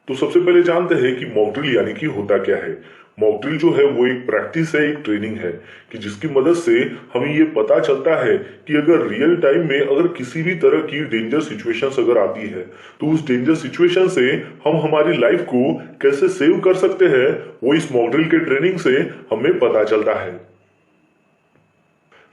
तो सबसे पहले जानते हैं कि मॉक ड्रिल यानी कि होता क्या है। मॉक ड्रिल जो है वो एक प्रैक्टिस है, एक ट्रेनिंग है कि जिसकी मदद से हमें ये पता चलता है कि अगर रियल टाइम में अगर किसी भी तरह की डेंजर सिचुएशंस अगर आती है तो उस डेंजर सिचुएशन से हम हमारी लाइफ को कैसे सेव कर सकते हैं, वो इस मॉक ड्रिल के ट्रेनिंग से हमें पता चलता है।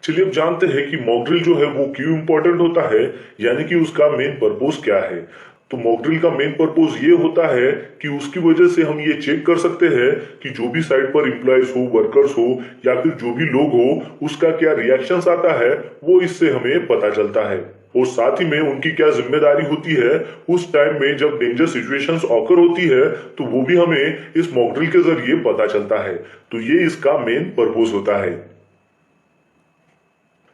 चलिए अब जानते हैं कि मॉक ड्रिल जो है वो क्यों इंपॉर्टेंट होता है, यानी कि उसका मेन पर्पस क्या है। तो मॉक ड्रिल का मेन पर्पस ये होता है कि उसकी वजह से हम ये चेक कर सकते हैं कि जो भी साइट पर एम्प्लॉयज हो, वर्कर्स हो या फिर जो भी लोग हो, उसका क्या रिएक्शंस आता है वो इससे हमें पता चलता है। और साथ ही में उनकी क्या जिम्मेदारी होती है उस टाइम में जब डेंजर सिचुएशंस ऑकर होती है, तो वो भी हमें इस मॉक ड्रिल के जरिए पता चलता है। तो ये इसका मेन पर्पस होता है।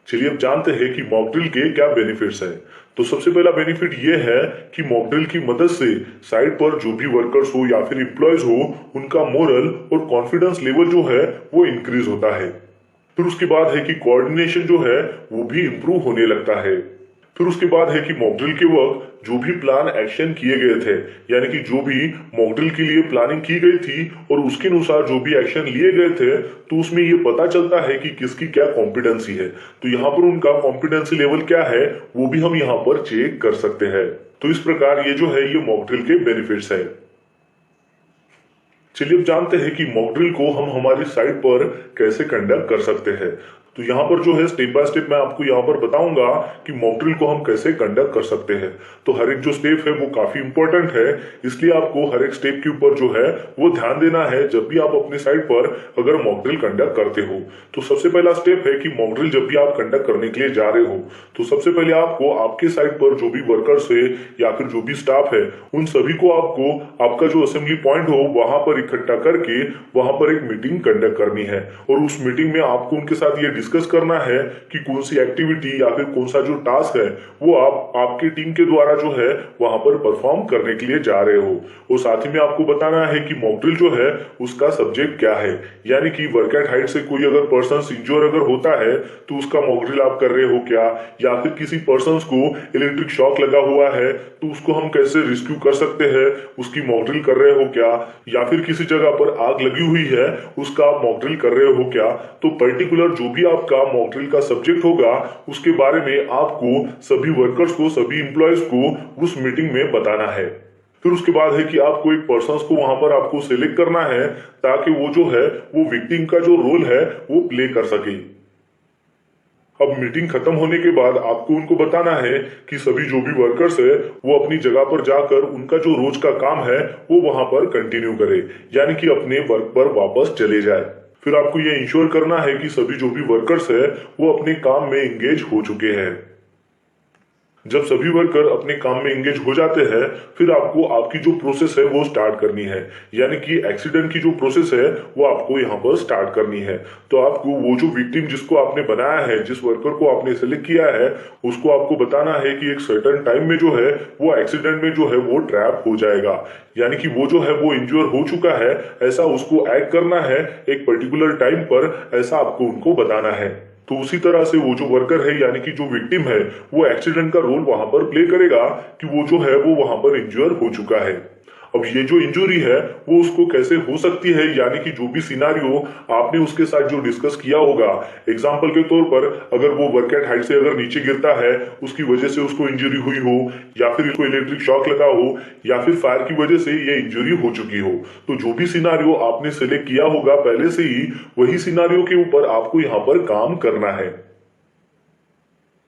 चलिए अब जानते हैं कि मॉक ड्रिल के क्या बेनिफिट्स हैं। तो सबसे पहला बेनिफिट ये है कि मॉक ड्रिल की मदद से साइट पर जो भी वर्कर्स हो या फिर एम्प्लॉयज हो, उनका मोरल और कॉन्फिडेंस लेवल जो है वो इंक्रीज होता है। फिर उसके बाद है कि कोऑर्डिनेशन जो है वो भी इंप्रूव होने लगता है। फिर उसके बाद है कि मॉक ड्रिल के वक्त जो भी प्लान एक्शन किए गए थे, यानी कि जो भी मॉक ड्रिल के लिए प्लानिंग की गई थी और उसके अनुसार जो भी एक्शन लिए गए थे, तो उसमें ये पता चलता है कि किसकी क्या कॉम्पिटेंसी है। तो यहाँ पर उनका कॉम्पिटेंसी लेवल क्या है वो भी हम यहाँ पर चेक कर सकते हैं। तो इस प्रकार ये जो है ये मॉक ड्रिल के बेनिफिट्स है। चलिए अब जानते हैं कि मॉक ड्रिल को हम हमारी साइट पर कैसे कंडक्ट कर सकते हैं। तो यहाँ पर जो है स्टेप बाय स्टेप मैं आपको यहाँ पर बताऊंगा कि मॉक ड्रिल को हम कैसे कंडक्ट कर सकते हैं। तो हर एक जो स्टेप है वो काफी इंपॉर्टेंट है, इसलिए आपको हर एक स्टेप के ऊपर जो है वो ध्यान देना है जब भी आप अपनी साइट पर अगर मॉक ड्रिल कंडक्ट करते हो। तो सबसे पहला स्टेप है कि मॉक ड्रिल जब भी आप कंडक्ट करने के लिए जा रहे हो, तो सबसे पहले आपको आपके साइट पर जो भी वर्कर्स है या फिर जो भी स्टाफ है, उन सभी को आपको आपका जो असेंबली पॉइंट हो वहां पर इकट्ठा करके वहां पर एक मीटिंग कंडक्ट करनी है। और उस मीटिंग में आपको उनके साथ ये डिस्कस करना है कि कौन सी एक्टिविटी या फिर कौन सा जो टास्क है वो आप आपकी टीम के द्वारा जो है वहां पर परफॉर्म करने के लिए जा रहे हो। और साथ ही में आपको बताना है कि मॉक ड्रिल जो है उसका सब्जेक्ट क्या है, यानी कि वर्क एट हाइट से कोई अगर पर्सन इंजोर अगर होता है तो उसका मॉक ड्रिल आप कर रहे हो क्या, या फिर किसी पर्सन को इलेक्ट्रिक शॉक लगा हुआ है तो उसको हम कैसे रेस्क्यू कर सकते हैं, उसकी मॉक ड्रिल कर रहे हो क्या, या फिर किसी जगह पर आग लगी हुई है उसका आप मॉक ड्रिल कर रहे हो क्या। तो पर्टिकुलर जो भी आपका मॉक ड्रिल का सब्जेक्ट होगा उसके बारे में आपको सभी वर्कर्स को, सभी इंप्लॉयज को उस मीटिंग में बताना है। फिर उसके बाद है कि आपको एक पर्सन को वहां पर आपको सिलेक्ट करना है ताकि वो जो है वो विक्टिम का जो रोल है वो प्ले कर सके। अब मीटिंग खत्म होने के बाद आपको उनको बताना है कि सभी जो भी वर्कर्स है वो अपनी जगह पर जाकर उनका जो रोज का काम है वो वहां पर कंटिन्यू करे, यानी कि अपने वर्क पर वापस चले जाए। फिर आपको ये इंश्योर करना है कि सभी जो भी वर्कर्स है वो अपने काम में एंगेज हो चुके हैं। जब सभी वर्कर अपने काम में एंगेज हो जाते हैं, फिर आपको आपकी जो प्रोसेस है वो स्टार्ट करनी है, यानी कि एक्सीडेंट की जो प्रोसेस है वो आपको यहाँ पर स्टार्ट करनी है। तो आपको वो जो विक्टिम जिसको आपने बनाया है, जिस वर्कर को आपने सेलेक्ट किया है, उसको आपको बताना है कि एक सर्टेन टाइम में जो है वो एक्सीडेंट में जो है वो ट्रैप हो जाएगा, यानी कि वो जो है वो इंज्योर हो चुका है, ऐसा उसको एक्ट करना है एक पर्टिकुलर टाइम पर, ऐसा आपको उनको बताना है। तो उसी तरह से वो जो वर्कर है यानी कि जो विक्टिम है वो एक्सीडेंट का रोल वहां पर प्ले करेगा कि वो जो है वो वहां पर इंज्योर हो चुका है। अब ये जो इंजरी है वो उसको कैसे हो सकती है, यानी कि जो भी सिनारियो आपने उसके साथ जो डिस्कस किया होगा, एग्जांपल के तौर पर अगर वो वर्क एट हाइट से अगर नीचे गिरता है उसकी वजह से उसको इंजरी हुई हो, या फिर इसको इलेक्ट्रिक शॉक लगा हो, या फिर फायर की वजह से ये इंजरी हो चुकी हो, तो जो भी सिनारियो आपने सिलेक्ट किया होगा पहले से ही, वही सिनारियो के ऊपर आपको यहाँ पर काम करना है।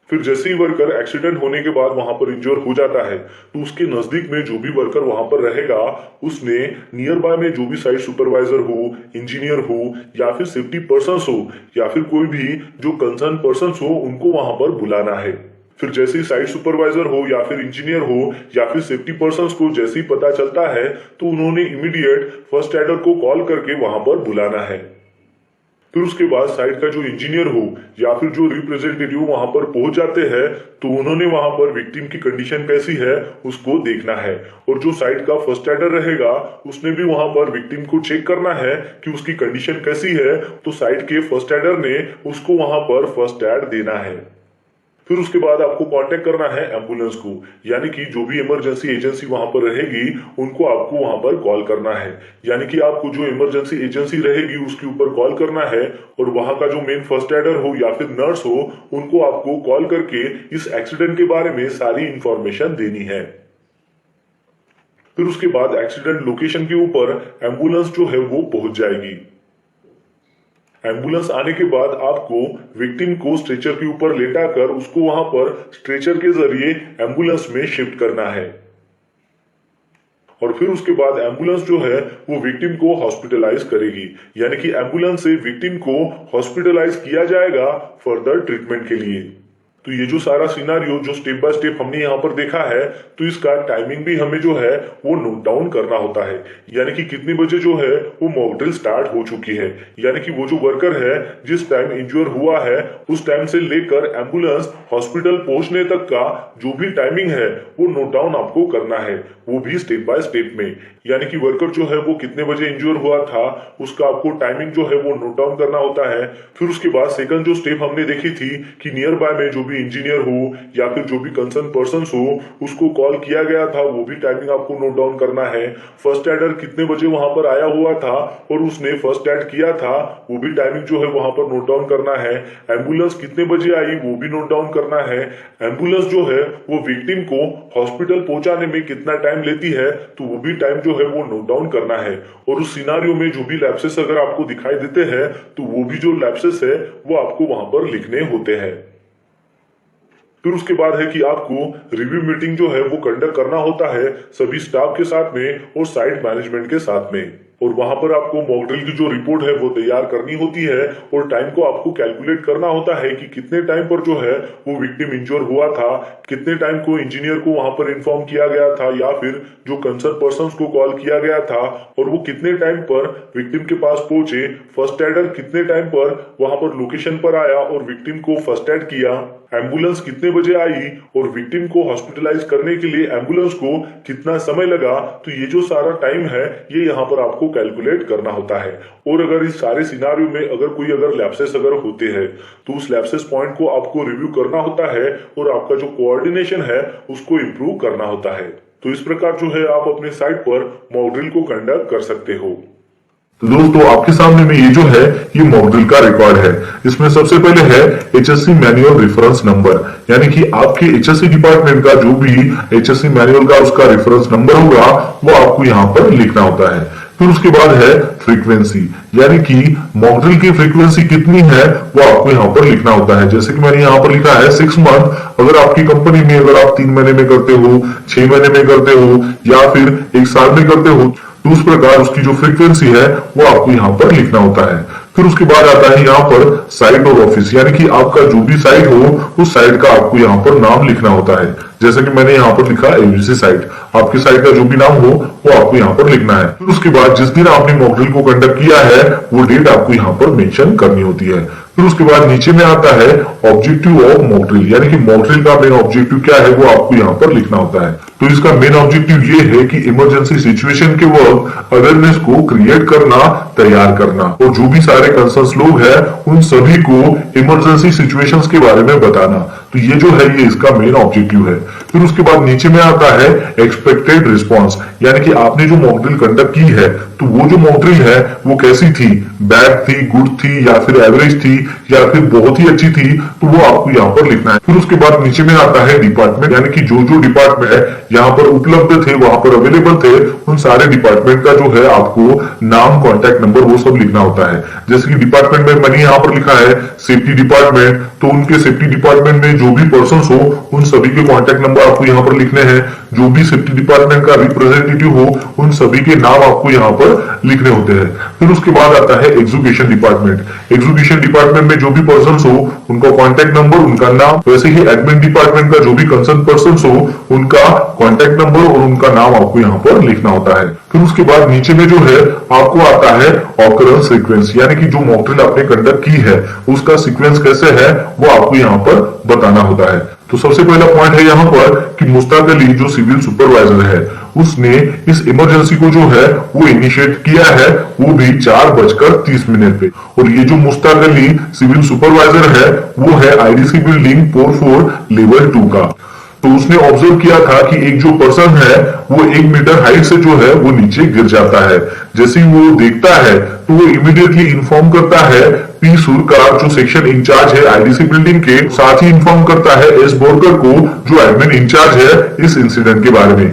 फिर जैसे ही वर्कर एक्सीडेंट होने के बाद वहां पर इंजोर हो जाता है तो उसके नजदीक में जो भी वर्कर वहां पर रहेगा उसने नियर बाय में जो भी साइट सुपरवाइजर हो, इंजीनियर हो, या फिर सेफ्टी पर्सन हो, या फिर कोई भी जो कंसर्न पर्सन हो, उनको वहां पर बुलाना है। फिर जैसे ही साइट सुपरवाइजर हो या फिर इंजीनियर हो या फिर सेफ्टी पर्सन को जैसे ही पता चलता है तो उन्होंने इमीडिएट फर्स्ट एडर को कॉल करके वहां पर बुलाना है। फिर उसके बाद साइट का जो इंजीनियर हो या फिर जो रिप्रेजेंटेटिव वहां पर पहुंच जाते हैं तो उन्होंने वहां पर विक्टिम की कंडीशन कैसी है उसको देखना है, और जो साइट का फर्स्ट एडर रहेगा उसने भी वहां पर विक्टिम को चेक करना है कि उसकी कंडीशन कैसी है। तो साइट के फर्स्ट एडर ने उसको वहां पर फर्स्ट एड देना है। फिर उसके बाद आपको कांटेक्ट करना है एम्बुलेंस को, यानी कि जो भी इमरजेंसी एजेंसी वहां पर रहेगी उनको आपको वहां पर कॉल करना है। यानी कि आपको जो इमरजेंसी एजेंसी रहेगी उसके ऊपर कॉल करना है और वहां का जो मेन फर्स्ट एडर हो या फिर नर्स हो उनको आपको कॉल करके इस एक्सीडेंट के बारे में सारी इंफॉर्मेशन देनी है। फिर उसके बाद एक्सीडेंट लोकेशन के ऊपर एम्बुलेंस जो है वो पहुंच जाएगी। एम्बुलेंस आने के बाद आपको विक्टिम को स्ट्रेचर के ऊपर लेटाकर उसको वहां पर स्ट्रेचर के जरिए एम्बुलेंस में शिफ्ट करना है और फिर उसके बाद एम्बुलेंस जो है वो विक्टिम को हॉस्पिटलाइज करेगी, यानी कि एम्बुलेंस से विक्टिम को हॉस्पिटलाइज किया जाएगा फर्दर ट्रीटमेंट के लिए। तो ये जो सारा सिनारियो जो स्टेप बाय स्टेप हमने यहाँ पर देखा है, तो इसका टाइमिंग भी हमें जो है वो नोट डाउन करना होता है, यानी कि कितने बजे जो है वो मॉक ड्रिल स्टार्ट हो चुकी है, यानी कि वो जो वर्कर है जिस टाइम इंज्योर हुआ है उस टाइम से लेकर एम्बुलेंस हॉस्पिटल पहुंचने तक का जो भी टाइमिंग है वो नोट डाउन आपको करना है, वो भी स्टेप बाय स्टेप में। यानी कि वर्कर जो है वो कितने बजे इंज्योर हुआ था उसका आपको टाइमिंग जो है वो नोट डाउन करना होता है। फिर उसके बाद सेकंड जो स्टेप हमने देखी थी कि नियर बाय में जो भी इंजीनियर हो या फिर जो भी कंसर्न पर्सन हो उसको कॉल किया गया था, वो भी टाइमिंग आपको नोट डाउन करना है। फर्स्ट एडर कितने बजे वहां पर आया हुआ था और उसने फर्स्ट एड किया था, वो भी टाइमिंग जो है वहां पर नोट डाउन करना है। एम्बुलेंस कितने बजे आई वो भी नोट डाउन करना है। एम्बुलेंस जो है वो विक्टिम को हॉस्पिटल पहुंचाने में कितना टाइम लेती है तो वो भी टाइम जो है वो नोट डाउन करना है। और उस सिनारियो में जो भी लैप्सेस अगर आपको दिखाई देते हैं तो वो भी जो लैप्सेस है वो आपको वहां पर लिखने होते हैं। फिर उसके बाद है कि आपको रिव्यू मीटिंग जो है वो कंडक्ट करना होता है सभी स्टाफ के साथ में और साइट मैनेजमेंट के साथ में, और वहां पर आपको मॉक ड्रिल की जो रिपोर्ट है वो तैयार करनी होती है और टाइम को आपको कैलकुलेट करना होता है कि कितने टाइम पर जो है वो विक्टिम इंज्योर हुआ था, कितने टाइम को इंजीनियर को वहां पर इन्फॉर्म किया गया था या फिर जो कंसर्न पर्संस को कॉल किया गया था, और वो कितने टाइम पर विक्टिम के पास पहुंचे, फर्स्ट एडर कितने टाइम पर वहां पर लोकेशन पर आया और विक्टिम को फर्स्ट एड किया, एम्बुलेंस कितने बजे आई और विक्टिम को हॉस्पिटलाइज करने के लिए एम्बुलेंस को कितना समय लगा। तो ये जो सारा टाइम है ये यहाँ पर आपको कैलकुलेट करना होता है। और अगर इस सारे सिनारियो में अगर लैप्सेस अगर होते हैं तो उस लैप्सेस पॉइंट को आपको रिव्यू करना होता है और आपका जो कोऑर्डिनेशन है उसको इम्प्रूव करना होता है। तो इस प्रकार जो है आप अपने साइट पर मॉक ड्रिल को कंडक्ट कर सकते हो। तो दोस्तों आपके सामने में ये जो है ये मॉक ड्रिल का रिकॉर्ड है। इसमें सबसे पहले है HSC मैनुअल रेफरेंस नंबर, यानी कि आपके HSC डिपार्टमेंट का जो भी HSC मैनुअल का उसका रेफरेंस नंबर होगा वो आपको यहाँ पर लिखना होता है। फिर उसके बाद है फ्रीक्वेंसी, यानी कि मॉक ड्रिल की फ्रीक्वेंसी कितनी है वो आपको यहाँ पर लिखना होता है। जैसे कि मैंने यहाँ पर लिखा है 6 मंथ। अगर आपकी कंपनी में अगर आप 3 महीने में करते हो, 6 महीने में करते हो या फिर 1 साल में करते हो तो उस प्रकार उसकी जो फ्रीक्वेंसी है वो आपको यहाँ पर लिखना होता है। फिर उसके बाद आता है यहाँ पर साइट और ऑफिस, यानी कि आपका जो भी साइट हो उस साइट का आपको यहाँ पर नाम लिखना होता है। जैसे कि मैंने यहाँ पर लिखा ABC साइट, आपकी साइट का जो भी नाम हो वो आपको यहाँ पर लिखना है। फिर उसके बाद जिस दिन आपने मॉक ड्रिल को कंडक्ट किया है वो डेट आपको यहाँ पर मेंशन करनी होती है। फिर उसके बाद नीचे में आता है ऑब्जेक्टिव ऑफ मॉक ड्रिल, यानी कि मॉक ड्रिल का मेन ऑब्जेक्टिव क्या है वो आपको यहाँ पर लिखना होता है। तो इसका मेन ऑब्जेक्टिव ये है कि इमरजेंसी सिचुएशन के वक्त अवेयरनेस को क्रिएट करना, तैयार करना, और जो भी सारे कंसर्न्स लोग हैं उन सभी को इमरजेंसी सिचुएशंस के बारे में बताना। तो ये जो है ये इसका मेन ऑब्जेक्टिव है। फिर उसके बाद नीचे में आता है एक्सपेक्टेड रिस्पॉन्स, यानी कि आपने जो मॉक ड्रिल कंडक्ट की है तो वो जो मॉक ड्रिल है वो कैसी थी, बैड थी, गुड थी या फिर एवरेज थी या फिर बहुत ही अच्छी थी, तो वो आपको यहाँ पर लिखना है। फिर उसके बाद नीचे में आता है डिपार्टमेंट, यानी कि जो जो डिपार्टमेंट यहाँ पर उपलब्ध थे, वहां पर अवेलेबल थे, उन सारे डिपार्टमेंट का जो है आपको नाम, कॉन्टैक्ट नंबर वो सब लिखना होता है। जैसे कि डिपार्टमेंट में मैंने यहाँ पर लिखा है सेफ्टी डिपार्टमेंट, तो उनके सेफ्टी डिपार्टमेंट में जो भी पर्सन हो उन सभी के कॉन्टैक्ट नंबर आपको यहाँ पर लिखने हैं। जो भी सेफ्टी डिपार्टमेंट का रिप्रेजेंटेटिव हो उन सभी के नाम आपको यहाँ पर लिखने होते हैं। फिर उसके बाद आता है एग्जीक्यूशन डिपार्टमेंट। एग्जीक्यूशन डिपार्टमेंट में जो भी पर्सन हो उनका कॉन्टैक्ट नंबर, उनका नाम, वैसे ही एडमिन डिपार्टमेंट का जो भी कंसर्न पर्सन हो उनका कॉन्टैक्ट नंबर और उनका नाम आपको यहाँ पर लिखना होता है। फिर उसके बाद नीचे में जो है आपको आता है ऑकरेंस सीक्वेंस, यानी कि जो मॉक ड्रिल आपने कंडक्ट की है उसका सीक्वेंस कैसे है वो आपको यहाँ पर बताना होता है। तो सबसे पहला पॉइंट है यहाँ पर कि मुश्ताक अली जो सिविल सुपरवाइजर है उसने इस इमरजेंसी को जो है वो इनिशिएट किया है, वो भी 4:30 पे। और ये जो मुश्ताक अली सिविल सुपरवाइजर है वो है आईडीसी बिल्डिंग पोर4 लेवल 2 का। तो उसने ऑब्जर्व किया था कि एक जो पर्सन है वो 1 मीटर हाइट से जो है वो नीचे गिर जाता है। जैसे ही वो देखता है तो वो इमीडिएटली इन्फॉर्म करता है पी सुरकार जो सेक्शन इंचार्ज है आईडीसी बिल्डिंग के, साथ ही इन्फॉर्म करता है एस बोरकर को जो एडमिन इंचार्ज है इस इंसिडेंट के बारे में।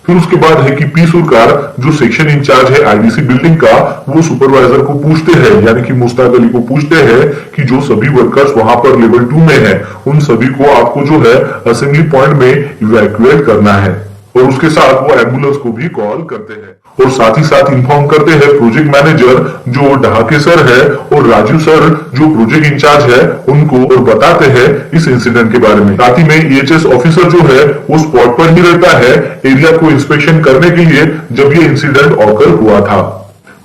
फिर उसके बाद है कि पी सुरकार जो सेक्शन इंचार्ज है आईडीसी बिल्डिंग का, वो सुपरवाइजर को पूछते हैं, यानी कि मुश्ताक अली को पूछते हैं कि जो सभी वर्कर्स वहां पर लेवल 2 में हैं, उन सभी को आपको जो है असेंबली पॉइंट में इवैक्यूएट करना है। और उसके साथ वो एम्बुलेंस को भी कॉल करते हैं और साथ ही साथ इन्फॉर्म करते हैं प्रोजेक्ट मैनेजर जो ढाके सर है और राजू सर जो प्रोजेक्ट इंचार्ज है उनको, और बताते हैं इस इंसिडेंट के बारे में। साथ ही में ईएचएस ऑफिसर जो है वो स्पॉट पर ही रहता है एरिया को इंस्पेक्शन करने के लिए जब ये इंसिडेंट ऑकर हुआ था।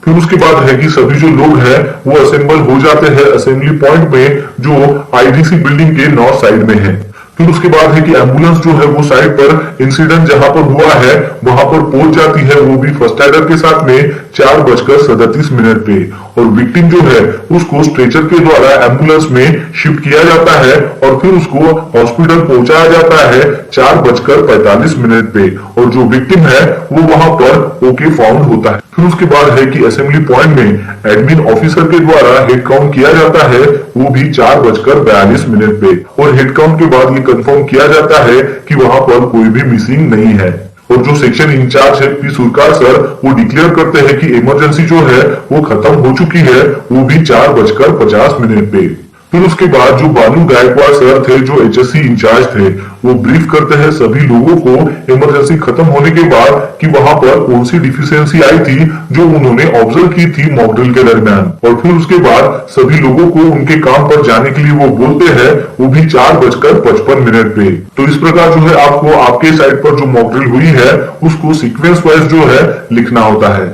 फिर उसके बाद है कि सभी जो लोग हैं वो असेंबल हो जाते हैं असेंबली पॉइंट में जो आईडीसी बिल्डिंग के नॉर्थ साइड में है। फिर उसके बाद है कि एम्बुलेंस जो है वो साइड पर इंसिडेंट जहां पर हुआ है वहां पर पहुंच जाती है, वो भी फर्स्ट एडर के साथ में 4:37 पे। और विक्टिम जो है उसको स्ट्रेचर के द्वारा एम्बुलेंस में शिफ्ट किया जाता है और फिर उसको हॉस्पिटल पहुंचाया जाता है 4:45 पे। और जो विक्टिम है वो वहां पर ओके फाउंड होता है। फिर उसके बाद है कि असेंबली पॉइंट में एडमिन ऑफिसर के द्वारा हेड काउंट किया जाता है, वो भी 4:42 पे। और हेड काउंट के बाद ये कंफर्म किया जाता है कि वहां पर कोई भी मिसिंग नहीं है। और जो सेक्शन इंचार्ज है पी सुरकार सर वो डिक्लेयर करते हैं कि इमरजेंसी जो है वो खत्म हो चुकी है, वो भी 4:50 पे। फिर उसके बाद जो बालू गायकवाड़ सर थे जो एचएससी इंचार्ज थे वो ब्रीफ करते हैं सभी लोगों को इमरजेंसी खत्म होने के बाद कि वहां पर कौन सी डिफिशियंसी आई थी जो उन्होंने ऑब्जर्व की थी मॉक ड्रिल के दरमियान। और फिर उसके बाद सभी लोगों को उनके काम पर जाने के लिए वो बोलते हैं, वो भी 4:55 पे। तो इस प्रकार जो है आपको आपके साइड पर जो मॉक ड्रिल हुई है उसको सीक्वेंस वाइज जो है लिखना होता है।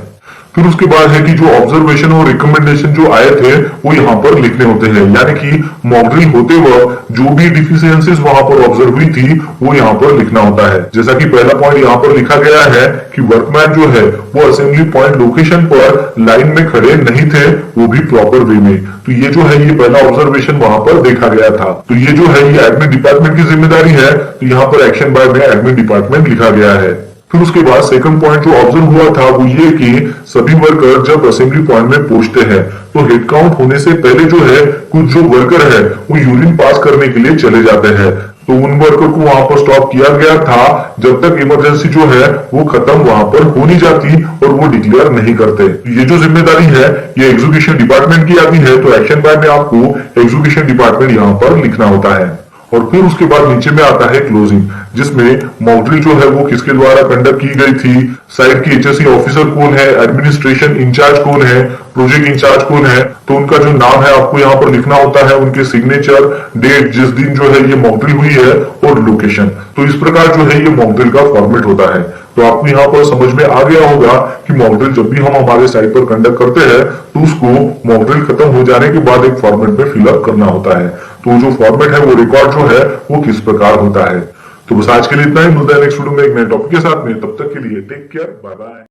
फिर उसके बाद है कि जो ऑब्जर्वेशन और रिकमेंडेशन जो आए थे वो यहाँ पर लिखने होते हैं, यानी कि मॉक ड्रिल होते वक्त जो भी डिफिशियंसीज वहां पर ऑब्जर्व हुई थी वो यहाँ पर लिखना होता है। जैसा कि पहला पॉइंट यहाँ पर लिखा गया है कि वर्कमैन जो है वो असेंबली पॉइंट लोकेशन पर लाइन में खड़े नहीं थे, वो भी प्रॉपर वे में। तो ये जो है ये पहला ऑब्जर्वेशन वहां पर देखा गया था। तो ये जो है ये एडमिन डिपार्टमेंट की जिम्मेदारी है, तो यहाँ पर एक्शन बाय में एडमिन डिपार्टमेंट लिखा गया है। फिर उसके बाद सेकंड पॉइंट जो ऑब्जर्व हुआ था वो ये कि सभी वर्कर जब असेंबली पॉइंट में पहुंचते हैं तो हेड काउंट होने से पहले जो है कुछ जो वर्कर है वो यूरिन पास करने के लिए चले जाते हैं। तो उन वर्कर को वहां पर स्टॉप किया गया था जब तक इमरजेंसी जो है वो खत्म वहां पर हो नहीं जाती और वो डिक्लेयर नहीं करते। ये जो जिम्मेदारी है ये एग्जीक्यूशन डिपार्टमेंट की आती है, तो एक्शन बाय में आपको एग्जीक्यूशन डिपार्टमेंट यहाँ पर लिखना होता है। और फिर उसके बाद नीचे में आता है क्लोजिंग, जिसमें मॉक ड्रिल जो है वो किसके द्वारा कंडक्ट की गई थी, साइड की एचएससी ऑफिसर कौन है, एडमिनिस्ट्रेशन इंचार्ज कौन है, प्रोजेक्ट इंचार्ज कौन है, तो उनका जो नाम है आपको यहाँ पर लिखना होता है, उनके सिग्नेचर, डेट जिस दिन जो है ये मॉक ड्रिल हुई है और लोकेशन। तो इस प्रकार जो है ये मॉक ड्रिल का फॉर्मेट होता है। तो आपको यहाँ पर समझ में आ गया होगा कि मॉक ड्रिल जब भी हम हमारे साइट पर कंडक्ट करते हैं तो उसको मॉक ड्रिल खत्म हो जाने के बाद एक फॉर्मेट में फिलअप करना होता है। तो जो फॉर्मेट है वो रिकॉर्ड जो है वो किस प्रकार होता है। तो बस आज के लिए इतना ही, मिलता है नेक्स्ट वीडियो में एक नए टॉपिक के साथ में। तब तक के लिए टेक केयर, बाय बाय।